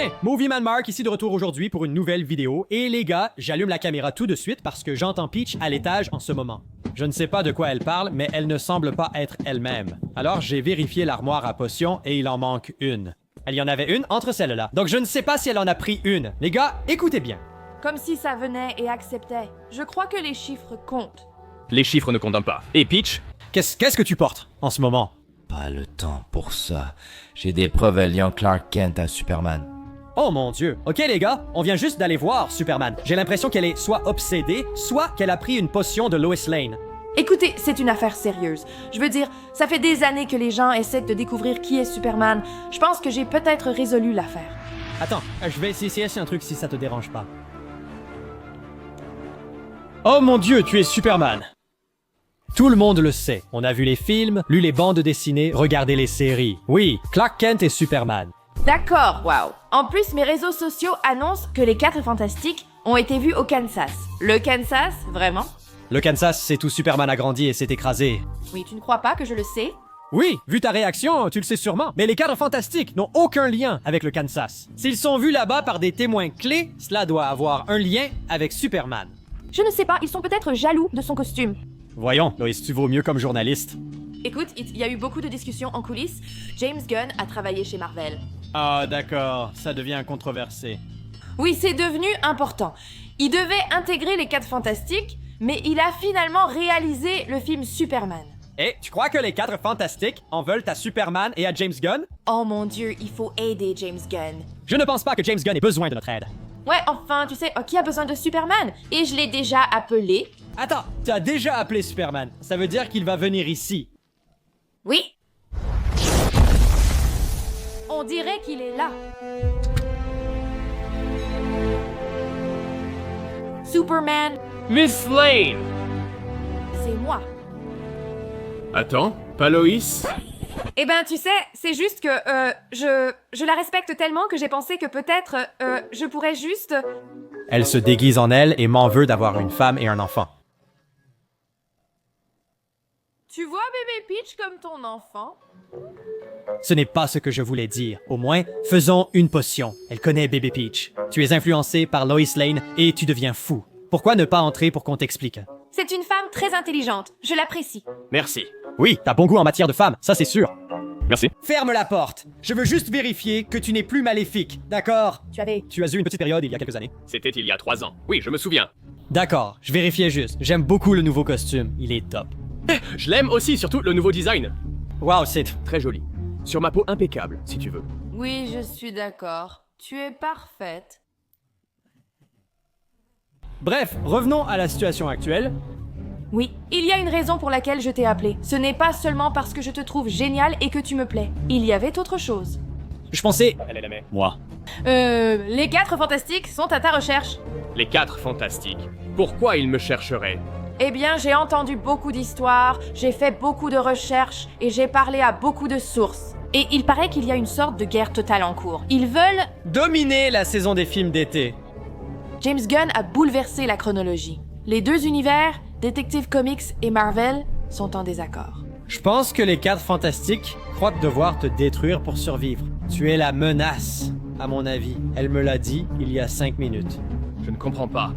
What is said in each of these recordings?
Bien, Movie Man Mark ici de retour aujourd'hui pour une nouvelle vidéo. Et les gars, j'allume la caméra tout de suite parce que j'entends Peach à l'étage en ce moment. Je ne sais pas de quoi elle parle, mais elle ne semble pas être elle-même. Alors j'ai vérifié l'armoire à potions et il en manque une. Elle y en avait une entre celles-là. Donc je ne sais pas si elle en a pris une. Les gars, écoutez bien. Comme si ça venait et acceptait. Je crois que les chiffres comptent. Les chiffres ne condamnent pas. Et Peach? Qu'est-ce que tu portes en ce moment? Pas le temps pour ça. J'ai des preuves liant Clark Kent à Superman. Oh mon dieu. Ok les gars, on vient juste d'aller voir Superman. J'ai l'impression qu'elle est soit obsédée, soit qu'elle a pris une potion de Lois Lane. Écoutez, c'est une affaire sérieuse. Je veux dire, ça fait des années que les gens essaient de découvrir qui est Superman. Je pense que j'ai peut-être résolu l'affaire. Attends, je vais essayer un truc si ça te dérange pas. Oh mon dieu, tu es Superman. Tout le monde le sait. On a vu les films, lu les bandes dessinées, regardé les séries. Oui, Clark Kent est Superman. D'accord, waouh. En plus, mes réseaux sociaux annoncent que les 4 Fantastiques ont été vus au Kansas. Le Kansas, vraiment? Le Kansas, c'est où Superman a grandi et s'est écrasé. Oui, tu ne crois pas que je le sais? Oui, vu ta réaction, tu le sais sûrement. Mais les 4 Fantastiques n'ont aucun lien avec le Kansas. S'ils sont vus là-bas par des témoins clés, cela doit avoir un lien avec Superman. Je ne sais pas, ils sont peut-être jaloux de son costume. Voyons, Lois, tu vaux mieux comme journaliste. Écoute, il y a eu beaucoup de discussions en coulisses. James Gunn a travaillé chez Marvel. Ah d'accord, ça devient controversé. Oui, c'est devenu important. Il devait intégrer les 4 Fantastiques, mais il a finalement réalisé le film Superman. Et tu crois que les 4 Fantastiques en veulent à Superman et à James Gunn? Oh mon dieu, il faut aider James Gunn. Je ne pense pas que James Gunn ait besoin de notre aide. Ouais, enfin, tu sais, qui a besoin de Superman? Et je l'ai déjà appelé. Attends, tu as déjà appelé Superman. Ça veut dire qu'il va venir ici. Oui. On dirait qu'il est là. Superman, Miss Lane! c'est moi. Attends, pas Loïs? Eh ben, tu sais, c'est juste que, je la respecte tellement que j'ai pensé que peut-être, je pourrais juste... Elle se déguise en elle et m'en veut d'avoir une femme et un enfant. Tu vois bébé Peach comme ton enfant? Ce n'est pas ce que je voulais dire. Au moins, faisons une potion. Elle connaît Bébé Peach. Tu es influencé par Lois Lane et tu deviens fou. Pourquoi ne pas entrer pour qu'on t'explique? C'est une femme très intelligente, je l'apprécie. Merci. Oui, t'as bon goût en matière de femme, ça c'est sûr. Merci. Ferme la porte. Je veux juste vérifier que tu n'es plus maléfique, d'accord? Tu avais... Tu as eu une petite période il y a quelques années. C'était il y a 3 ans. Oui, je me souviens. D'accord, je vérifiais juste. J'aime beaucoup le nouveau costume, il est top. Je l'aime aussi, surtout le nouveau design. Wow, c'est... Très joli. Sur ma peau impeccable, si tu veux. Oui, je suis d'accord. Tu es parfaite. Bref, revenons à la situation actuelle. Oui, il y a une raison pour laquelle je t'ai appelé. Ce n'est pas seulement parce que je te trouve génial et que tu me plais. Il y avait autre chose. Je pensais... Elle est la mère. Moi. Les 4 Fantastiques sont à ta recherche. Les 4 Fantastiques. Pourquoi ils me chercheraient? Eh bien, j'ai entendu beaucoup d'histoires, j'ai fait beaucoup de recherches et j'ai parlé à beaucoup de sources. Et il paraît qu'il y a une sorte de guerre totale en cours. Ils veulent... Dominer la saison des films d'été. James Gunn a bouleversé la chronologie. Les 2 univers, Detective Comics et Marvel, sont en désaccord. Je pense que les 4 Fantastiques croient devoir te détruire pour survivre. Tu es la menace, à mon avis. Elle me l'a dit il y a 5 minutes. Je ne comprends pas.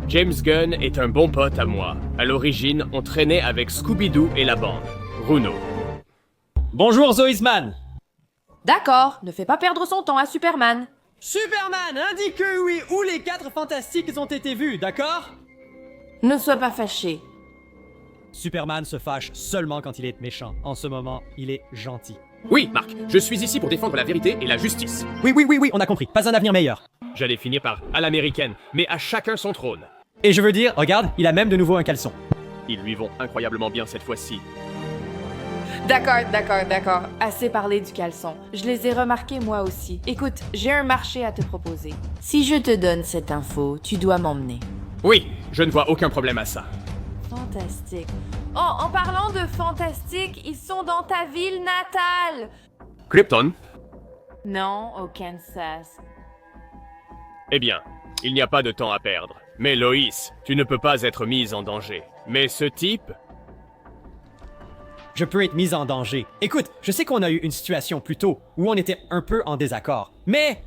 James Gunn est un bon pote à moi. À l'origine, on traînait avec Scooby-Doo et la bande. Bruno. Bonjour Zoisman. D'accord, ne fais pas perdre son temps à Superman. Superman, indique oui où les 4 Fantastiques ont été vus, d'accord? Ne sois pas fâché. Superman se fâche seulement quand il est méchant. En ce moment, il est gentil. Oui, Marc, je suis ici pour défendre la vérité et la justice. Oui, on a compris. Pas un avenir meilleur. J'allais finir par à l'américaine, mais à chacun son trône. Et je veux dire, regarde, il a même de nouveau un caleçon. Ils lui vont incroyablement bien cette fois-ci. D'accord. Assez parlé du caleçon. Je les ai remarqués moi aussi. Écoute, j'ai un marché à te proposer. Si je te donne cette info, tu dois m'emmener. Oui, je ne vois aucun problème à ça. Fantastique. Oh, en parlant de fantastique, ils sont dans ta ville natale. Krypton? Non, au Kansas. Eh bien, il n'y a pas de temps à perdre. Mais Loïs, tu ne peux pas être mise en danger. Mais ce type... Je peux être mise en danger. Écoute, je sais qu'on a eu une situation plus tôt où on était un peu en désaccord. Mais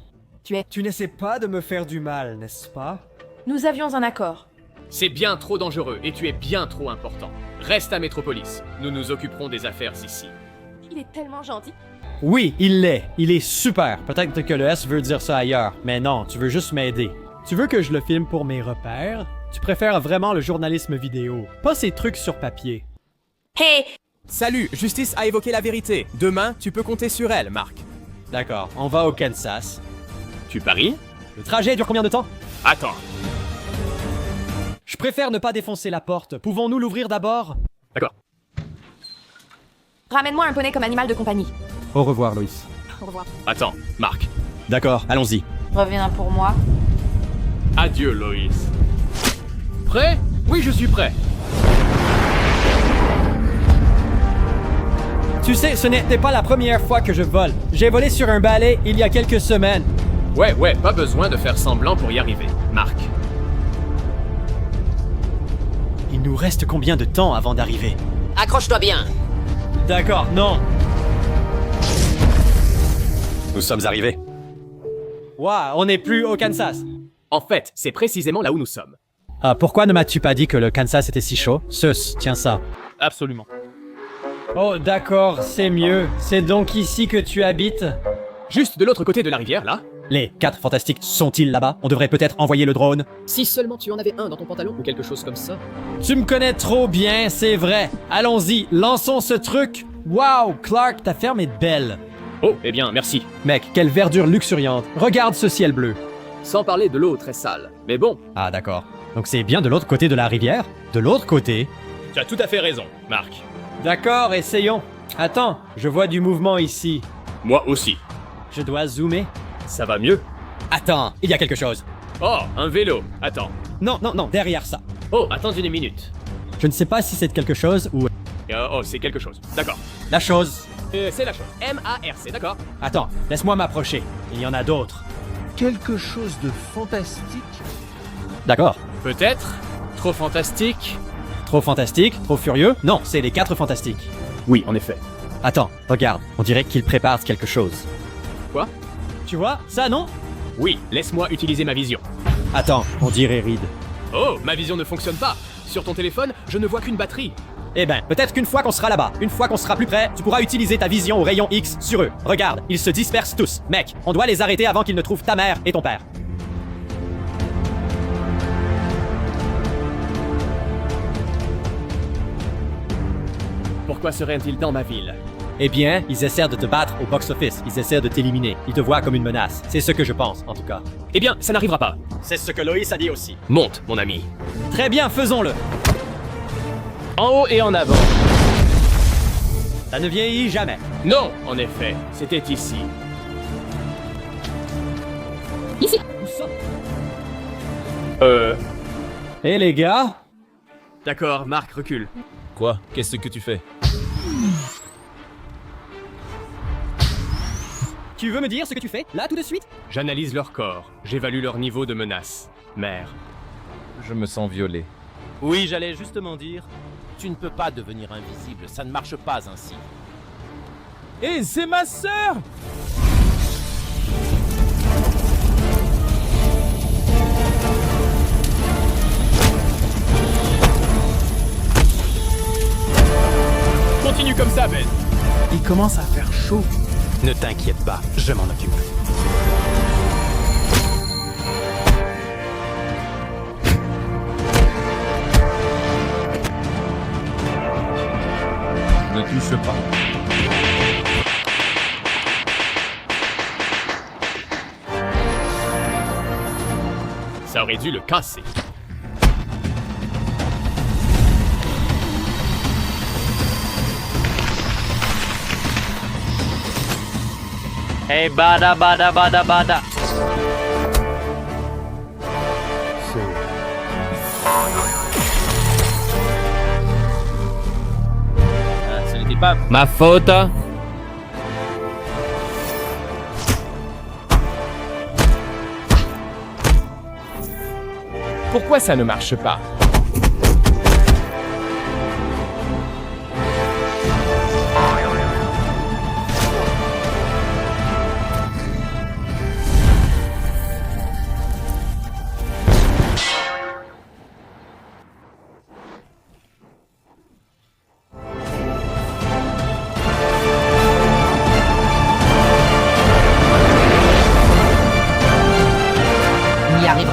Tu n'essaies pas de me faire du mal, n'est-ce pas? Nous avions un accord. C'est bien trop dangereux et tu es bien trop important. Reste à Metropolis. Nous nous occuperons des affaires ici. Il est tellement gentil. Oui, il l'est. Il est super. Peut-être que le S veut dire ça ailleurs, mais non, tu veux juste m'aider. Tu veux que je le filme pour mes repères? Tu préfères vraiment le journalisme vidéo, pas ces trucs sur papier. Hey! Salut, Justice a évoqué la vérité. Demain, tu peux compter sur elle, Marc. D'accord, on va au Kansas. Tu paries? Le trajet dure combien de temps? Attends. Je préfère ne pas défoncer la porte. Pouvons-nous l'ouvrir d'abord? D'accord. Ramène-moi un poney comme animal de compagnie. Au revoir, Loïs. Au revoir. Attends, Marc. D'accord, allons-y. Reviens pour moi. Adieu, Loïs. Prêt? Oui, je suis prêt. Tu sais, ce n'était pas la première fois que je vole. J'ai volé sur un balai il y a quelques semaines. Ouais, pas besoin de faire semblant pour y arriver. Marc. Il nous reste combien de temps avant d'arriver? Accroche-toi bien. D'accord, non. Nous sommes arrivés. Waouh, on n'est plus au Kansas. En fait, c'est précisément là où nous sommes. Ah, pourquoi ne m'as-tu pas dit que le Kansas était si chaud? Sus, tiens ça. Absolument. Oh, d'accord, c'est mieux. C'est donc ici que tu habites? Juste de l'autre côté de la rivière, là. Les 4 fantastiques sont-ils là-bas? On devrait peut-être envoyer le drone. Si seulement tu en avais un dans ton pantalon ou quelque chose comme ça. Tu me connais trop bien, c'est vrai. Allons-y, lançons ce truc. Waouh, Clark, ta ferme est belle. Oh, eh bien, merci. Mec, quelle verdure luxuriante. Regarde ce ciel bleu. Sans parler de l'eau très sale. Mais bon, Ah, d'accord. Donc c'est bien de l'autre côté de la rivière? De l'autre côté? tu as tout à fait raison, Marc. D'accord, essayons. Attends, je vois du mouvement ici. Moi aussi. Je dois zoomer. Ça va mieux? Attends, il y a quelque chose. Oh, un vélo. Attends. Non, derrière ça. Oh, attends une minute. Je ne sais pas si c'est quelque chose ou... Oh, c'est quelque chose. D'accord. La chose. C'est la chose. M-A-R-C, d'accord? Attends, laisse-moi m'approcher. Il y en a d'autres. Quelque chose de fantastique. D'accord. Peut-être? Trop fantastique? Trop fantastique? Trop furieux? Non, c'est les 4 fantastiques. Oui, en effet. Attends, regarde. On dirait qu'ils préparent quelque chose. Quoi? Tu vois, ça non? Oui, laisse-moi utiliser ma vision. Attends, on dirait Reed. Oh, ma vision ne fonctionne pas. Sur ton téléphone, je ne vois qu'une batterie. Eh ben, peut-être qu'une fois qu'on sera là-bas, une fois qu'on sera plus près, tu pourras utiliser ta vision au rayon X sur eux. Regarde, ils se dispersent tous. Mec, on doit les arrêter avant qu'ils ne trouvent ta mère et ton père. Pourquoi seraient-ils dans ma ville? Eh bien, ils essaient de te battre au box-office. Ils essaient de t'éliminer. Ils te voient comme une menace. C'est ce que je pense, en tout cas. Eh bien, ça n'arrivera pas. C'est ce que Loïs a dit aussi. Monte, mon ami. Très bien, faisons-le. En haut et en avant. Ça ne vieillit jamais. Non, en effet, c'était ici. Eh les gars? D'accord, Marc, recule. Quoi? Qu'est-ce que tu fais? Tu veux me dire ce que tu fais, là, tout de suite? J'analyse leur corps. J'évalue leur niveau de menace. Mère. Je me sens violé. Oui, j'allais justement dire. Tu ne peux pas devenir invisible, ça ne marche pas ainsi. Hé, c'est ma sœur! Continue comme ça, Ben. Il commence à faire chaud. Ne t'inquiète pas, je m'en occupe. Ne touche pas. Ça aurait dû le casser. Hey, bada bada bada bada. Ce n'était pas... Ma faute. Pourquoi ça ne marche pas?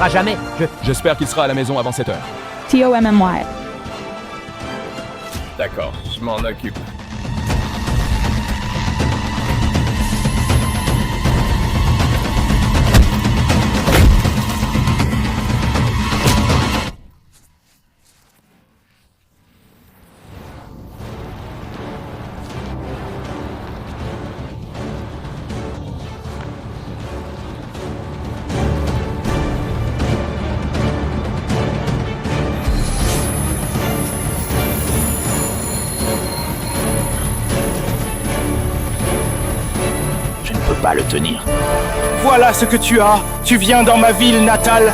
reviendra jamais. J'espère qu'il sera à la maison avant 7 heures. TOMMY. D'accord, je m'en occupe. Je ne peux pas le tenir. Voilà ce que tu as. Tu viens dans ma ville natale.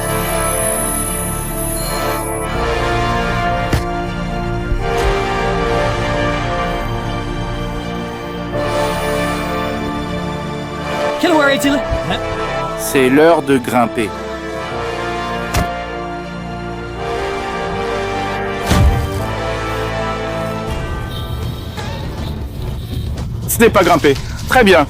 Quelle heure est-il? C'est l'heure de grimper. Ce n'est pas grimper. Très bien.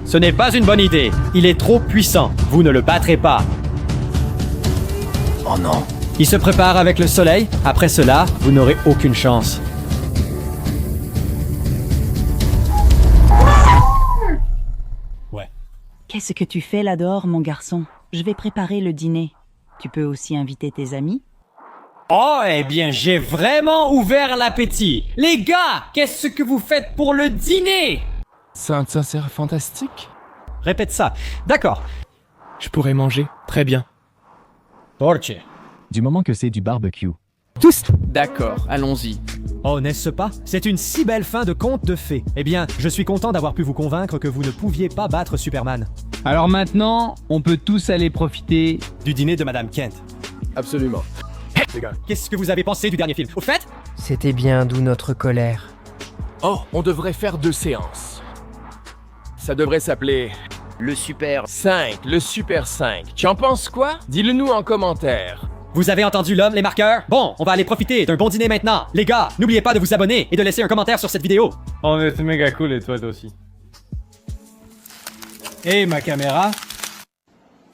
Ce n'est pas une bonne idée. Il est trop puissant. Vous ne le battrez pas. Oh non. Il se prépare avec le soleil. Après cela, vous n'aurez aucune chance. Ouais. Qu'est-ce que tu fais là-dehors, mon garçon? Je vais préparer le dîner. Tu peux aussi inviter tes amis? Oh, eh bien, j'ai vraiment ouvert l'appétit. Les gars, qu'est-ce que vous faites pour le dîner? Ça sert fantastique. Répète ça. D'accord. Je pourrais manger. Très bien. Torche. Du moment que c'est du barbecue. Tous d'accord, allons-y. Oh, n'est-ce pas? C'est une si belle fin de conte de fées. Eh bien, je suis content d'avoir pu vous convaincre que vous ne pouviez pas battre Superman. Alors maintenant, on peut tous aller profiter Du dîner de Madame Kent. Absolument. Qu'est-ce que vous avez pensé du dernier film? Au fait, C'était bien, d'où notre colère. Oh, on devrait faire 2 séances. Ça devrait s'appeler Le super... 5, le Super 5. Tu en penses quoi? Dis-le nous en commentaire. vous avez entendu l'homme, les marqueurs? Bon, on va aller profiter d'un bon dîner maintenant. Les gars, n'oubliez pas de vous abonner et de laisser un commentaire sur cette vidéo. On est méga cool et toi aussi. Et ma caméra?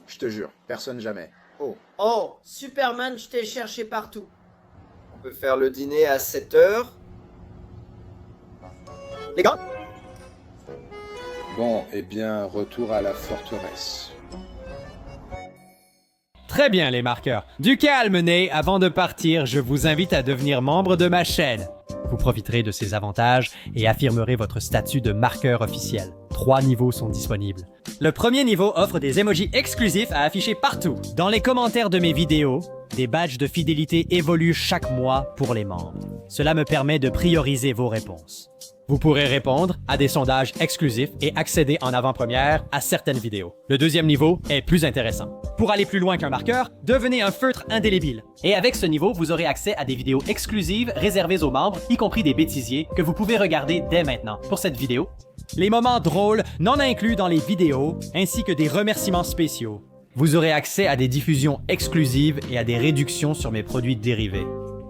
Je te jure, personne jamais. Oh, Oh, Superman, je t'ai cherché partout. on peut faire le dîner à 7 heures. Les gars? Bon, eh bien, retour à la forteresse. Très bien, les marqueurs. Du calme, Ney. Avant de partir, je vous invite à devenir membre de ma chaîne. Vous profiterez de ces avantages et affirmerez votre statut de marqueur officiel. 3 niveaux sont disponibles. Le premier niveau offre des emojis exclusifs à afficher partout. Dans les commentaires de mes vidéos, des badges de fidélité évoluent chaque mois pour les membres. Cela me permet de prioriser vos réponses. Vous pourrez répondre à des sondages exclusifs et accéder en avant-première à certaines vidéos. Le deuxième niveau est plus intéressant. Pour aller plus loin qu'un marqueur, devenez un feutre indélébile. Et avec ce niveau, vous aurez accès à des vidéos exclusives réservées aux membres, y compris des bêtisiers, que vous pouvez regarder dès maintenant. Pour cette vidéo, les moments drôles non inclus dans les vidéos, ainsi que des remerciements spéciaux. Vous aurez accès à des diffusions exclusives et à des réductions sur mes produits dérivés.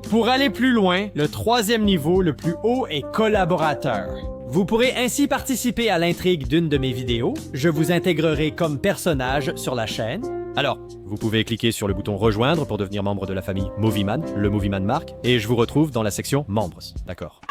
Pour aller plus loin, le troisième niveau le plus haut est collaborateur. Vous pourrez ainsi participer à l'intrigue d'une de mes vidéos, je vous intégrerai comme personnage sur la chaîne. Alors, vous pouvez cliquer sur le bouton rejoindre pour devenir membre de la famille Movieman, le Movieman Mark, et je vous retrouve dans la section membres. D'accord.